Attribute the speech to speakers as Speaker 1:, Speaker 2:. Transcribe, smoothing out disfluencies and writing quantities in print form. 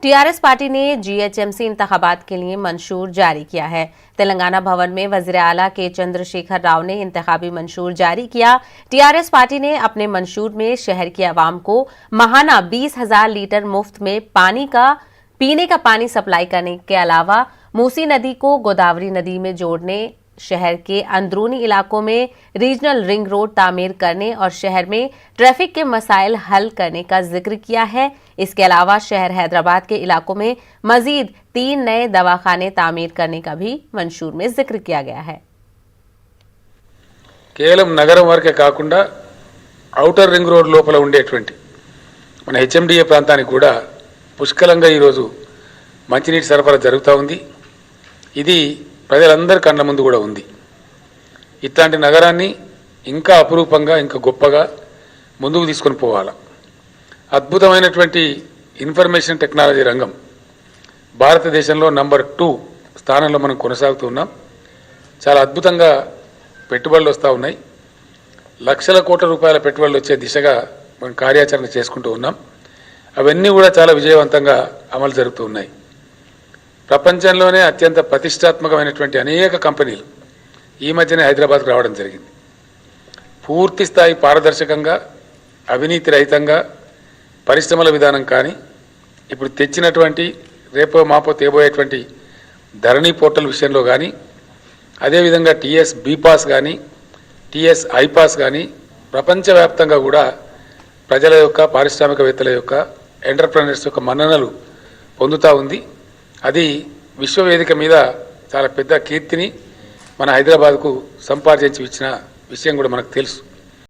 Speaker 1: TRS party ने GHMC इंतखाबात के लिए मंशूर जारी किया है। तेलंगाना भवन में वज़ीर आला के चंद्रशेखर राव ने इंतखाबी मंशूर जारी किया। टीआरएस पार्टी ने अपने मंशूर में शहर की आवाम को माहाना 20,000 लीटर मुफ्त में पीने का पानी सप्लाई करने के अलावा मूसी नदी को गोदावरी नदी में जोड़ने, शहर के अंदरूनी इलाकों में रीजनल रिंग रोड तामीर करने और शहर में ट्रैफिक के मसाइल हल करने का जिक्र किया है। इसके अलावा शहर हैदराबाद के इलाकों में मजीद 3 नए दवाखाने तामीर करने का भी मंशूर में जिक्र किया गया है।
Speaker 2: केवलम नगरम वरके काकुंडा औटर रिंग रोड लोपल ఉండేటువంటి మన హెచ్ఎండిఏ ప్రాంతానికి కూడా పుష్కలంగా ఈ రోజు మంచినీటి సరఫరా జరుగుతూ ఉంది। ఇది ప్రజలందరి కళ్ళ ముందు కూడా ఉంది। ఇట్లాంటి నగరాన్ని ఇంకా అపురూపంగా ఇంకా గొప్పగా ముందుకు తీసుకొని పోవాలి। అద్భుతమైనటువంటి ఇన్ఫర్మేషన్ టెక్నాలజీ రంగం భారతదేశంలో నంబర్ 2 స్థానంలో మనం కొనసాగుతున్నాం। చాలా అద్భుతంగా పెట్టుబడులు వస్తూ ఉన్నాయి। లక్షల కోట్ల రూపాయల పెట్టుబడులు వచ్చే దిశగా మనం కార్యాచరణ చేసుకుంటూ ఉన్నాం। అవన్నీ కూడా చాలా విజయవంతంగా అమలు జరుగుతూ ఉన్నాయి। ప్రపంచంలోనే అత్యంత ప్రతిష్టాత్మకమైనటువంటి అనేక కంపెనీలు ఈ మధ్యనే హైదరాబాద్కు రావడం జరిగింది। పూర్తి స్థాయి పారదర్శకంగా అవినీతి రహితంగా పరిశ్రమల విధానం కానీ ఇప్పుడు తెచ్చినటువంటి రేపో మాపో తేబోయేటువంటి ధరణి పోర్టల్ విషయంలో కానీ అదేవిధంగా టీఎస్ బీపాస్ కానీ టీఎస్ ఐపాస్ కానీ ప్రపంచవ్యాప్తంగా కూడా ప్రజల యొక్క పారిశ్రామికవేత్తల యొక్క ఎంటర్ప్రెన్యూర్స్ యొక్క మన్ననలు పొందుతూ ఉంది। అది విశ్వవేదిక మీద చాలా పెద్ద కీర్తిని మన హైదరాబాద్కు సంపాదించి ఇచ్చిన విషయం కూడా మనకు తెలుసు।